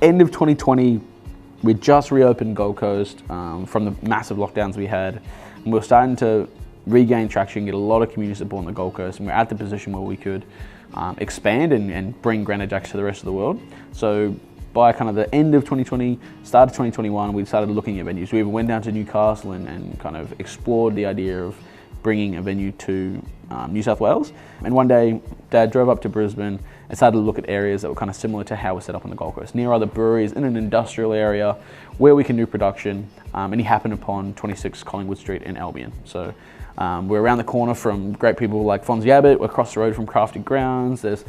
end of 2020, we just reopened Gold Coast from the massive lockdowns we had, and we were starting to regain traction, get a lot of community support on the Gold Coast, and we're at the position where we could expand and bring Granddad Jacks to the rest of the world. So by kind of the end of 2020, start of 2021, we started looking at venues. We even went down to Newcastle and kind of explored the idea of bringing a venue to New South Wales. And one day, Dad drove up to Brisbane and started to look at areas that were kind of similar to how we're set up on the Gold Coast, near other breweries in an industrial area where we can do production. And he happened upon 26 Collingwood Street in Albion. So we're around the corner from great people like Fonzie Abbott. We're across the road from Crafted Grounds. There's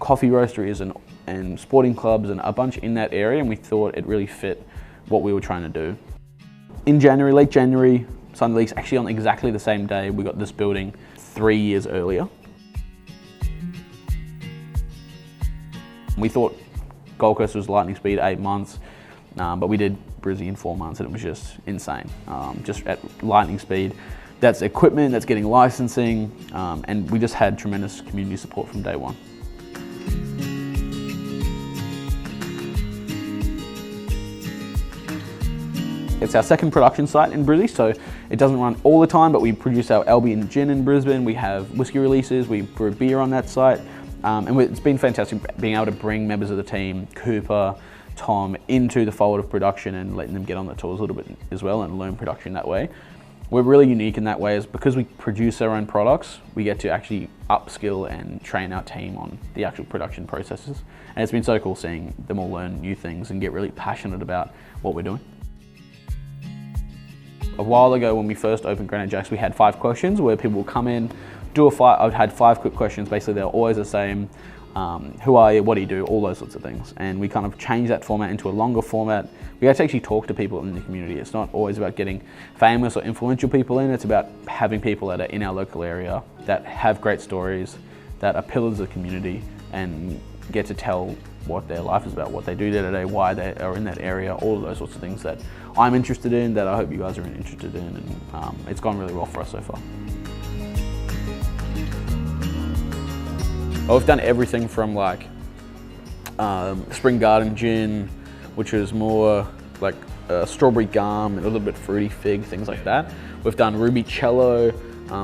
coffee roasteries and sporting clubs and a bunch in that area, and we thought it really fit what we were trying to do. In January, late January, signed the lease actually on exactly the same day we got this building 3 years earlier. We thought Gold Coast was lightning speed, 8 months, but we did Brizzy in 4 months, and it was just insane. Just at lightning speed. That's equipment, that's getting licensing, and we just had tremendous community support from day one. It's our second production site in Brizzy, so it doesn't run all the time, but we produce our Albion gin in Brisbane. We have whiskey releases, we brew beer on that site, and it's been fantastic being able to bring members of the team, Cooper, Tom, into the fold of production and letting them get on the tours a little bit as well and learn production that way. We're really unique in that way, is because we produce our own products, we get to actually upskill and train our team on the actual production processes. And it's been so cool seeing them all learn new things and get really passionate about what we're doing. A while ago when we first opened Granddad Jacks, we had 5 questions where people would come in, I've had 5 quick questions, basically they're always the same. Who are you, what do you do, all those sorts of things. And we kind of changed that format into a longer format. We had to actually talk to people in the community. It's not always about getting famous or influential people in, it's about having people that are in our local area, that have great stories, that are pillars of the community, and get to tell what their life is about, what they do day to day, why they are in that area, all of those sorts of things that I'm interested in, that I hope you guys are interested in, and it's gone really well for us so far. We've done everything from like Spring Garden Gin, which is more like strawberry gum and a little bit fruity fig, things like that. We've done Ruby Cello,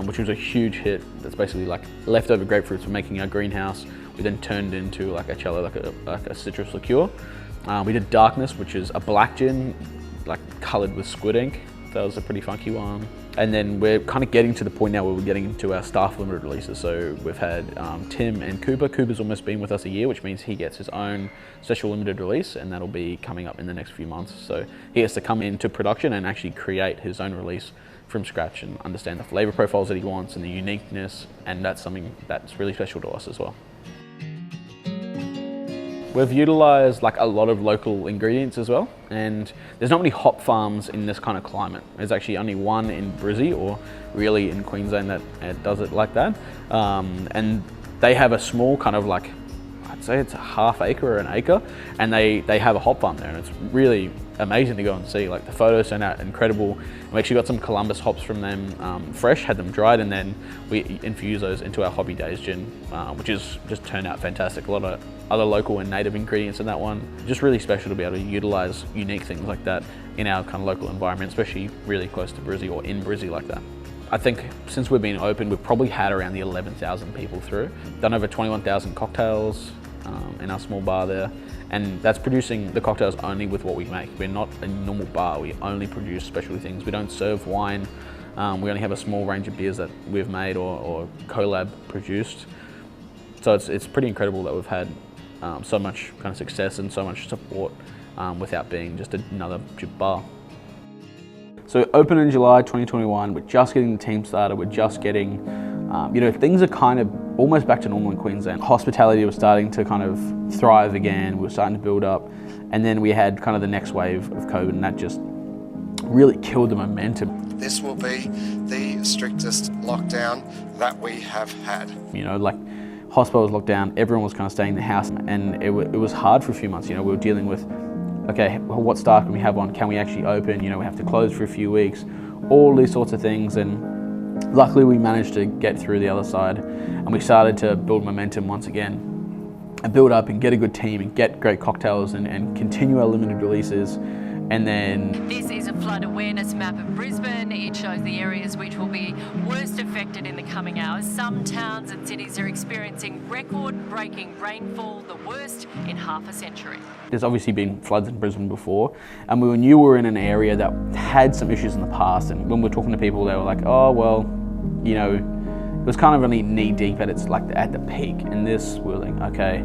which was a huge hit. That's basically like leftover grapefruits from making our greenhouse. We then turned into like a cello, like a citrus liqueur. We did Darkness, which is a black gin, like colored with squid ink. That was a pretty funky one. And then we're kind of getting to the point now where we're getting into our staff limited releases. So we've had Tim and Cooper. Cooper's almost been with us a year, which means he gets his own special limited release, and that'll be coming up in the next few months. So he has to come into production and actually create his own release from scratch and understand the flavor profiles that he wants and the uniqueness, and that's something that's really special to us as well. We've utilised like a lot of local ingredients as well, and there's not many hop farms in this kind of climate. There's actually only one in Brizzy, or really in Queensland, that does it like that. And they have a small kind of like, I'd say it's a half acre or an acre, and they have a hop farm there, and it's really amazing to go and see. Like the photos turned out incredible. We actually got some Columbus hops from them fresh, had them dried, and then we infused those into our Hobby Days gin, which is just turned out fantastic. A lot of other local and native ingredients in that one. Just really special to be able to utilize unique things like that in our kind of local environment, especially really close to Brizzy or in Brizzy like that. I think since we've been open, we've probably had around the 11,000 people through. Done over 21,000 cocktails in our small bar there. And that's producing the cocktails only with what we make. We're not a normal bar, we only produce specialty things. We don't serve wine. We only have a small range of beers that we've made or collab produced. So it's pretty incredible that we've had so much kind of success and so much support without being just another bar. So open in July 2021, we're just getting the team started, we're just getting, things are kind of almost back to normal in Queensland. Hospitality was starting to kind of thrive again, we were starting to build up, and then we had kind of the next wave of COVID, and that just really killed the momentum. This will be the strictest lockdown that we have had. Like hospital was locked down, everyone was kind of staying in the house, and it was hard for a few months. We were dealing with, okay, what staff can we have on? Can we actually open? We have to close for a few weeks, all these sorts of things. And luckily we managed to get through the other side, and we started to build momentum once again. and build up and get a good team and get great cocktails and continue our limited releases. And then this is a flood awareness map of Brisbane. It shows the areas which will be worst affected in the coming hours. Some towns and cities are experiencing record-breaking rainfall, the worst in half a century. There's obviously been floods in Brisbane before, and we knew we were in an area that had some issues in the past. And when we're talking to people, they were like, "Oh well, you know, it was kind of only knee deep at at the peak." And this, we're like, okay,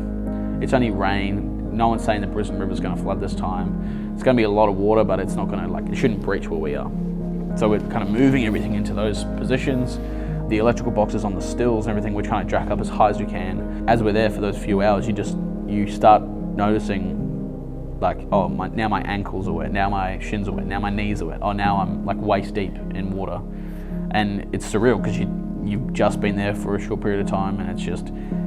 it's only rain. No one's saying the Brisbane River's going to flood this time. It's going to be a lot of water, but it's not going to, it shouldn't breach where we are. So we're kind of moving everything into those positions. The electrical boxes on the stills and everything, we're trying to jack up as high as we can. As we're there for those few hours, you start noticing now my ankles are wet, now my shins are wet, now my knees are wet, oh now I'm waist deep in water. And it's surreal because you've just been there for a short period of time, and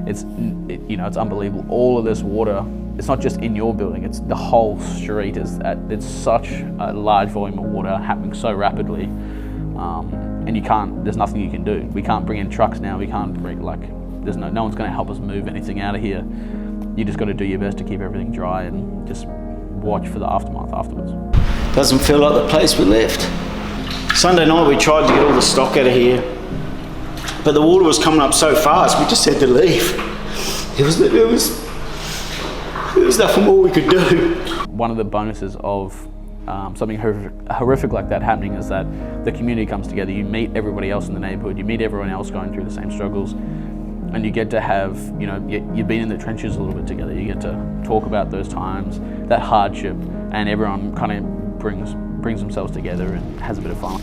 it's unbelievable. All of this water, it's not just in your building, it's the whole street it's such a large volume of water happening so rapidly. And there's nothing you can do. We can't bring in trucks now, we can't bring, no one's gonna help us move anything out of here. You just gotta do your best to keep everything dry and just watch for the aftermath afterwards. Doesn't feel like the place we left. Sunday night we tried to get all the stock out of here, but the water was coming up so fast we just had to leave. It was nothing more we could do. One of the bonuses of something horrific like that happening is that the community comes together. You meet everybody else in the neighbourhood, you meet everyone else going through the same struggles, and you get to have, you've been in the trenches a little bit together. You get to talk about those times, that hardship, and everyone kind of brings themselves together and has a bit of fun.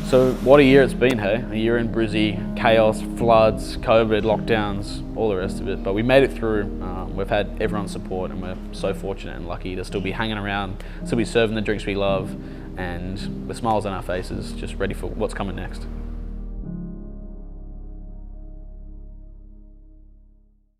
So what a year it's been, hey? A year in Brizzy, chaos, floods, COVID, lockdowns, all the rest of it. But we made it through. We've had everyone's support, and we're so fortunate and lucky to still be hanging around, still be serving the drinks we love, and with smiles on our faces, just ready for what's coming next.